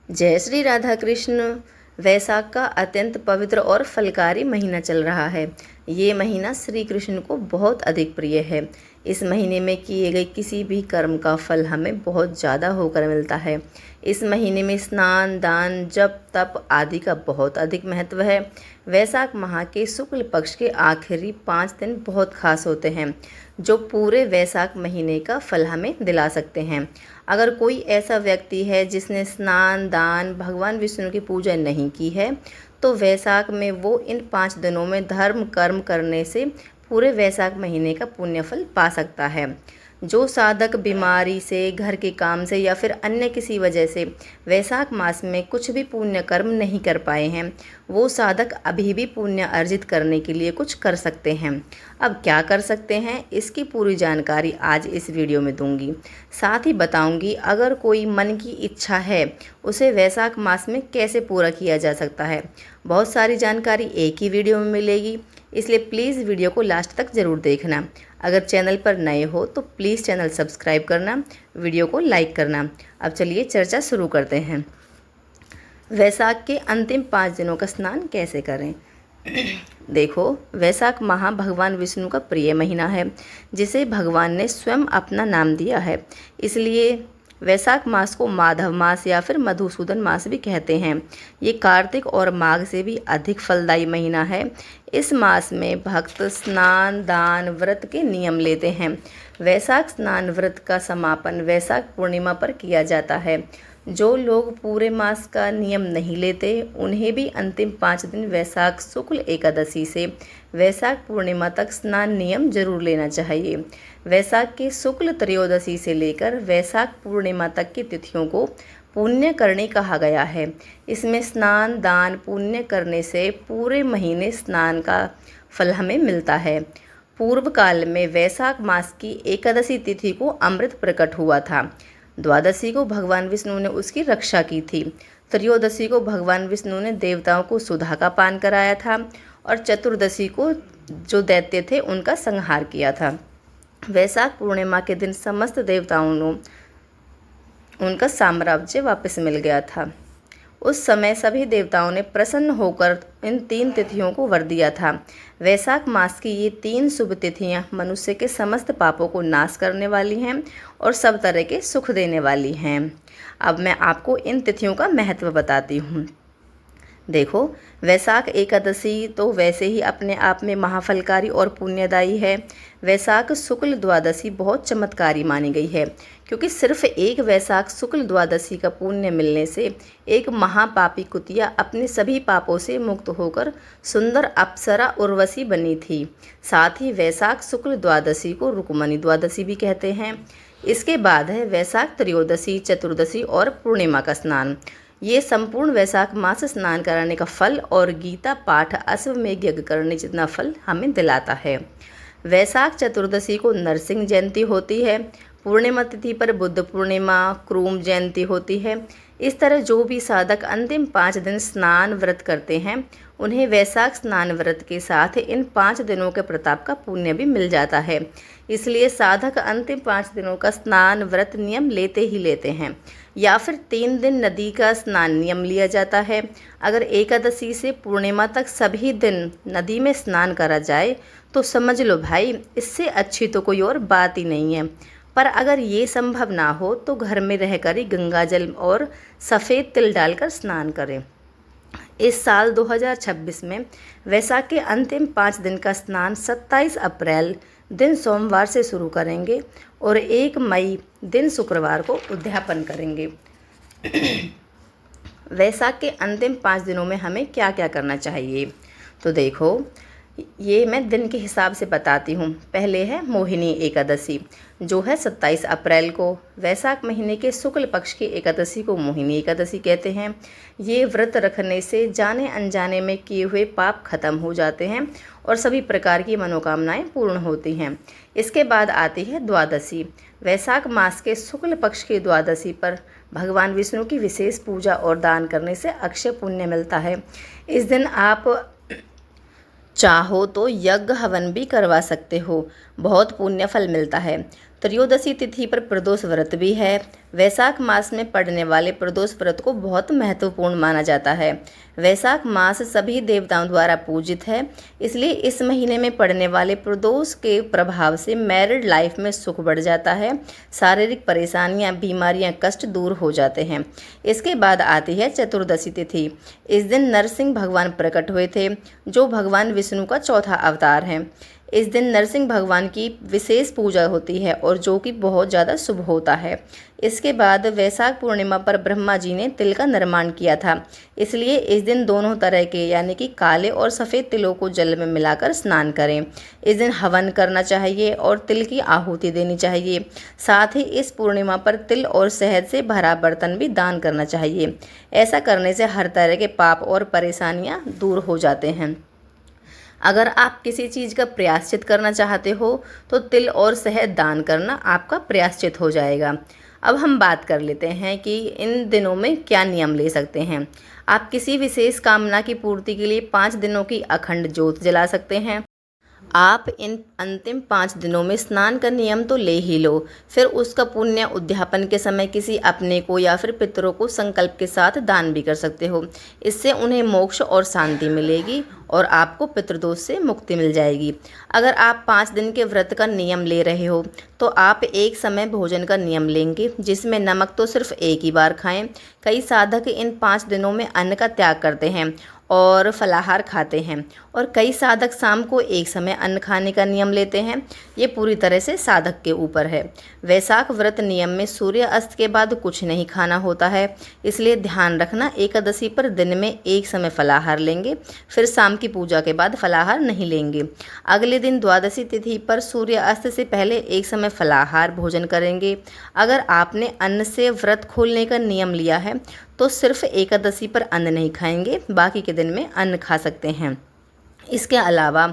जय श्री राधा कृष्ण। वैशाख का अत्यंत पवित्र और फलकारी महीना चल रहा है। ये महीना श्री कृष्ण को बहुत अधिक प्रिय है। इस महीने में किए गए किसी भी कर्म का फल हमें बहुत ज़्यादा होकर मिलता है। इस महीने में स्नान, दान, जप, तप आदि का बहुत अधिक महत्व है। वैशाख माह के शुक्ल पक्ष के आखिरी 5 दिन बहुत खास होते हैं, जो पूरे वैशाख महीने का फल हमें दिला सकते हैं। अगर कोई ऐसा व्यक्ति है जिसने स्नान, दान, भगवान विष्णु की पूजा नहीं की है, तो वैशाख में वो इन 5 दिनों में धर्म कर्म करने से पूरे वैशाख महीने का पुण्य फल पा सकता है। जो साधक बीमारी से, घर के काम से या फिर अन्य किसी वजह से वैशाख मास में कुछ भी पुण्य कर्म नहीं कर पाए हैं, वो साधक अभी भी पुण्य अर्जित करने के लिए कुछ कर सकते हैं। अब क्या कर सकते हैं, इसकी पूरी जानकारी आज इस वीडियो में दूंगी। साथ ही बताऊंगी अगर कोई मन की इच्छा है उसे वैशाख मास में कैसे पूरा किया जा सकता है। बहुत सारी जानकारी एक ही वीडियो में मिलेगी, इसलिए प्लीज़ वीडियो को लास्ट तक ज़रूर देखना। अगर चैनल पर नए हो तो प्लीज़ चैनल सब्सक्राइब करना, वीडियो को लाइक करना। अब चलिए चर्चा शुरू करते हैं। वैशाख के अंतिम 5 दिनों का स्नान कैसे करें। देखो, वैशाख माह भगवान विष्णु का प्रिय महीना है, जिसे भगवान ने स्वयं अपना नाम दिया है। इसलिए वैशाख मास को माधव मास या फिर मधुसूदन मास भी कहते हैं। ये कार्तिक और माघ से भी अधिक फलदायी महीना है। इस मास में भक्त स्नान, दान, व्रत के नियम लेते हैं। वैशाख स्नान व्रत का समापन वैशाख पूर्णिमा पर किया जाता है। जो लोग पूरे मास का नियम नहीं लेते, उन्हें भी अंतिम 5 दिन वैशाख शुक्ल एकादशी से वैशाख पूर्णिमा तक स्नान नियम जरूर लेना चाहिए। वैशाख के शुक्ल त्रयोदशी से लेकर वैशाख पूर्णिमा तक की तिथियों को पुण्य करनी कहा गया है। इसमें स्नान, दान, पुण्य करने से पूरे महीने स्नान का फल हमें मिलता है। पूर्व काल में वैशाख मास की एकादशी तिथि को अमृत प्रकट हुआ था। द्वादशी को भगवान विष्णु ने उसकी रक्षा की थी। त्रयोदशी को भगवान विष्णु ने देवताओं को सुधा का पान कराया था और चतुर्दशी को जो दैत्य थे उनका संहार किया था। वैशाख पूर्णिमा के दिन समस्त देवताओं को उनका साम्राज्य वापस मिल गया था। उस समय सभी देवताओं ने प्रसन्न होकर इन 3 तिथियों को वर दिया था। वैशाख मास की ये 3 शुभ तिथियां मनुष्य के समस्त पापों को नाश करने वाली हैं और सब तरह के सुख देने वाली हैं। अब मैं आपको इन तिथियों का महत्व बताती हूँ। देखो, वैशाख एकादशी तो वैसे ही अपने आप में महाफलकारी और पुण्यदायी है। वैशाख शुक्ल द्वादशी बहुत चमत्कारी मानी गई है, क्योंकि सिर्फ एक वैशाख शुक्ल द्वादशी का पुण्य मिलने से एक महापापी कुतिया अपने सभी पापों से मुक्त होकर सुंदर अप्सरा उर्वशी बनी थी। साथ ही वैशाख शुक्ल द्वादशी को रुक्मणी द्वादशी भी कहते हैं। इसके बाद है वैशाख त्रयोदशी, चतुर्दशी और पूर्णिमा का स्नान। ये संपूर्ण वैशाख मास स्नान कराने का फल और गीता पाठ, अश्वमेध यज्ञ करने जितना फल हमें दिलाता है। वैशाख चतुर्दशी को नरसिंह जयंती होती है। पूर्णिमा तिथि पर बुद्ध पूर्णिमा, क्रूम जयंती होती है। इस तरह जो भी साधक अंतिम 5 दिन स्नान व्रत करते हैं, उन्हें वैशाख स्नान व्रत के साथ इन 5 दिनों के प्रताप का पुण्य भी मिल जाता है। इसलिए साधक अंतिम 5 दिनों का स्नान व्रत नियम लेते ही लेते हैं, या फिर 3 दिन नदी का स्नान नियम लिया जाता है। अगर एकादशी से पूर्णिमा तक सभी दिन नदी में स्नान करा जाए तो समझ लो भाई, इससे अच्छी तो कोई और बात ही नहीं है। पर अगर ये संभव ना हो तो घर में रहकर ही गंगा जल और सफ़ेद तिल डालकर स्नान करें। इस साल 2026 में वैशाख के अंतिम 5 दिन का स्नान 27 अप्रैल दिन सोमवार से शुरू करेंगे और 1 मई दिन शुक्रवार को उद्यापन करेंगे। वैशाख के अंतिम 5 दिनों में हमें क्या क्या करना चाहिए, तो देखो, ये मैं दिन के हिसाब से बताती हूँ। पहले है मोहिनी एकादशी, जो है 27 अप्रैल को। वैशाख महीने के शुक्ल पक्ष की एकादशी को मोहिनी एकादशी कहते हैं। ये व्रत रखने से जाने अनजाने में किए हुए पाप खत्म हो जाते हैं और सभी प्रकार की मनोकामनाएं पूर्ण होती हैं। इसके बाद आती है द्वादशी। वैशाख मास के शुक्ल पक्ष की द्वादशी पर भगवान विष्णु की विशेष पूजा और दान करने से अक्षय पुण्य मिलता है। इस दिन आप चाहो तो यज्ञ हवन भी करवा सकते हो, बहुत पुण्य फल मिलता है। त्रयोदशी तिथि पर प्रदोष व्रत भी है। वैशाख मास में पड़ने वाले प्रदोष व्रत को बहुत महत्वपूर्ण माना जाता है। वैशाख मास सभी देवताओं द्वारा पूजित है, इसलिए इस महीने में पड़ने वाले प्रदोष के प्रभाव से मैरिड लाइफ में सुख बढ़ जाता है, शारीरिक परेशानियां, बीमारियां, कष्ट दूर हो जाते हैं। इसके बाद आती है चतुर्दशी तिथि। इस दिन नरसिंह भगवान प्रकट हुए थे, जो भगवान विष्णु का चौथा अवतार है। इस दिन नरसिंह भगवान की विशेष पूजा होती है और जो कि बहुत ज़्यादा शुभ होता है। इसके बाद वैशाख पूर्णिमा पर ब्रह्मा जी ने तिल का निर्माण किया था, इसलिए इस दिन दोनों तरह के यानी कि काले और सफ़ेद तिलों को जल में मिलाकर स्नान करें। इस दिन हवन करना चाहिए और तिल की आहुति देनी चाहिए। साथ ही इस पूर्णिमा पर तिल और शहद से भरा बर्तन भी दान करना चाहिए। ऐसा करने से हर तरह के पाप और परेशानियाँ दूर हो जाते हैं। अगर आप किसी चीज़ का प्रायश्चित करना चाहते हो तो तिल और शहद दान करना आपका प्रायश्चित हो जाएगा। अब हम बात कर लेते हैं कि इन दिनों में क्या नियम ले सकते हैं। आप किसी विशेष कामना की पूर्ति के लिए 5 दिनों की अखंड ज्योत जला सकते हैं। आप इन अंतिम 5 दिनों में स्नान का नियम तो ले ही लो, फिर उसका पुण्य उद्यापन के समय किसी अपने को या फिर पितरों को संकल्प के साथ दान भी कर सकते हो। इससे उन्हें मोक्ष और शांति मिलेगी और आपको पितृदोष से मुक्ति मिल जाएगी। अगर आप 5 दिन के व्रत का नियम ले रहे हो तो आप एक समय भोजन का नियम लेंगे, जिसमें नमक तो सिर्फ एक ही बार खाएं। कई साधक इन 5 दिनों में अन्न का त्याग करते हैं और फलाहार खाते हैं, और कई साधक शाम को एक समय अन्न खाने का नियम लेते हैं। ये पूरी तरह से साधक के ऊपर है। वैशाख व्रत नियम में सूर्य अस्त के बाद कुछ नहीं खाना होता है, इसलिए ध्यान रखना एकादशी पर दिन में एक समय फलाहार लेंगे, फिर शाम की पूजा के बाद फलाहार नहीं लेंगे। अगले दिन द्वादशी तिथि पर सूर्य अस्त से पहले एक समय फलाहार भोजन करेंगे। अगर आपने अन्न से व्रत खोलने का नियम लिया है तो सिर्फ एकादशी पर अन्न नहीं खाएंगे, बाकी के दिन में अन्न खा सकते हैं। इसके अलावा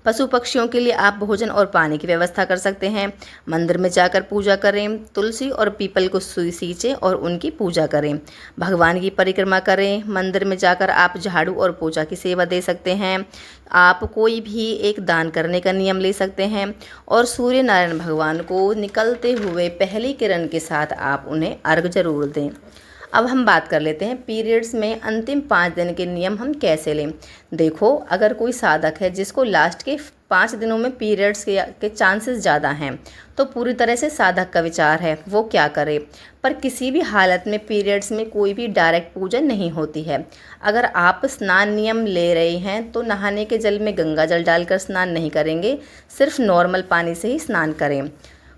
पशु पक्षियों के लिए आप भोजन और पानी की व्यवस्था कर सकते हैं। मंदिर में जाकर पूजा करें, तुलसी और पीपल को सींचें और उनकी पूजा करें। भगवान की परिक्रमा करें। मंदिर में जाकर आप झाड़ू और पोछा की सेवा दे सकते हैं। आप कोई भी एक दान करने का नियम ले सकते हैं और सूर्य नारायण भगवान को निकलते हुए पहली किरण के साथ आप उन्हें अर्घ जरूर दें। अब हम बात कर लेते हैं पीरियड्स में अंतिम 5 दिन के नियम हम कैसे लें। देखो, अगर कोई साधक है जिसको लास्ट के 5 दिनों में पीरियड्स के चांसेस ज़्यादा हैं, तो पूरी तरह से साधक का विचार है वो क्या करे। पर किसी भी हालत में पीरियड्स में कोई भी डायरेक्ट पूजा नहीं होती है। अगर आप स्नान नियम ले रहे हैं तो नहाने के जल में गंगा जल डालकर स्नान नहीं करेंगे, सिर्फ नॉर्मल पानी से ही स्नान करें।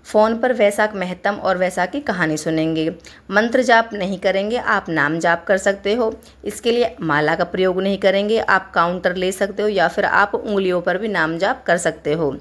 फ़ोन पर वैशाख महत्म और वैशाख की कहानी सुनेंगे। मंत्र जाप नहीं करेंगे, आप नाम जाप कर सकते हो। इसके लिए माला का प्रयोग नहीं करेंगे, आप काउंटर ले सकते हो या फिर आप उंगलियों पर भी नाम जाप कर सकते हो।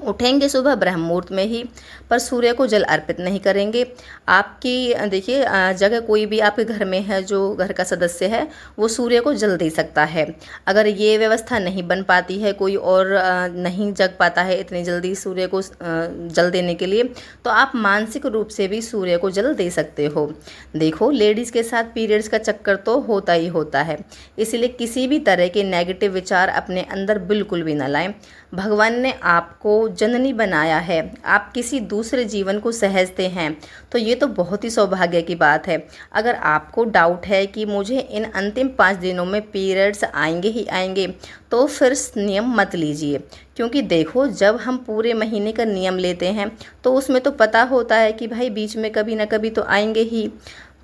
उठेंगे सुबह ब्रह्म मुहूर्त में ही, पर सूर्य को जल अर्पित नहीं करेंगे। आपकी देखिए जगह कोई भी आपके घर में है, जो घर का सदस्य है वो सूर्य को जल दे सकता है। अगर ये व्यवस्था नहीं बन पाती है, कोई और नहीं जग पाता है इतनी जल्दी सूर्य को जल देने के लिए, तो आप मानसिक रूप से भी सूर्य को जल दे सकते हो। देखो, लेडीज़ के साथ पीरियड्स का चक्कर तो होता ही होता है, इसलिए किसी भी तरह के नेगेटिव विचार अपने अंदर बिल्कुल भी ना लाएं। भगवान ने आपको जननी बनाया है, आप किसी दूसरे जीवन को सहेजते हैं, तो ये तो बहुत ही सौभाग्य की बात है। अगर आपको डाउट है कि मुझे इन अंतिम 5 दिनों में पीरियड्स आएंगे ही आएंगे, तो फिर नियम मत लीजिए, क्योंकि देखो, जब हम पूरे महीने का नियम लेते हैं तो उसमें तो पता होता है कि भाई बीच में कभी ना कभी तो आएंगे ही।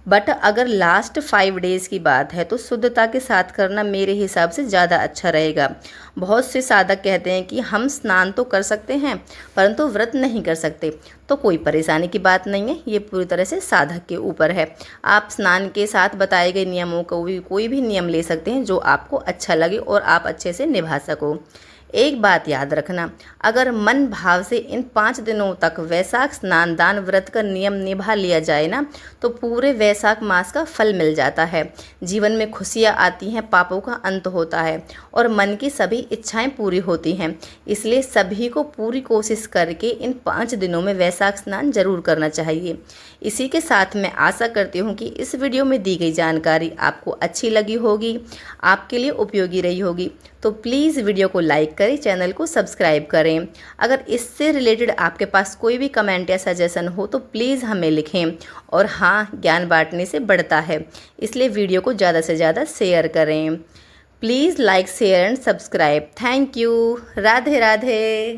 बट अगर लास्ट 5 डेज़ की बात है तो शुद्धता के साथ करना मेरे हिसाब से ज़्यादा अच्छा रहेगा। बहुत से साधक कहते हैं कि हम स्नान तो कर सकते हैं परंतु व्रत नहीं कर सकते, तो कोई परेशानी की बात नहीं है, ये पूरी तरह से साधक के ऊपर है। आप स्नान के साथ बताए गए नियमों को भी कोई भी नियम ले सकते हैं जो आपको अच्छा लगे और आप अच्छे से निभा सको। एक बात याद रखना, अगर मन भाव से इन 5 दिनों तक वैशाख स्नान दान व्रत का नियम निभा लिया जाए ना, तो पूरे वैशाख मास का फल मिल जाता है। जीवन में खुशियाँ आती हैं, पापों का अंत होता है और मन की सभी इच्छाएं पूरी होती हैं। इसलिए सभी को पूरी कोशिश करके इन 5 दिनों में वैशाख स्नान जरूर करना चाहिए। इसी के साथ मैं आशा करती हूँ कि इस वीडियो में दी गई जानकारी आपको अच्छी लगी होगी, आपके लिए उपयोगी रही होगी। तो प्लीज़ वीडियो को लाइक करें, चैनल को सब्सक्राइब करें। अगर इससे रिलेटेड आपके पास कोई भी कमेंट या सजेशन हो तो प्लीज़ हमें लिखें। और हाँ, ज्ञान बांटने से बढ़ता है, इसलिए वीडियो को ज़्यादा से ज़्यादा शेयर करें। Please like, share and subscribe. Thank you. Radhe Radhe.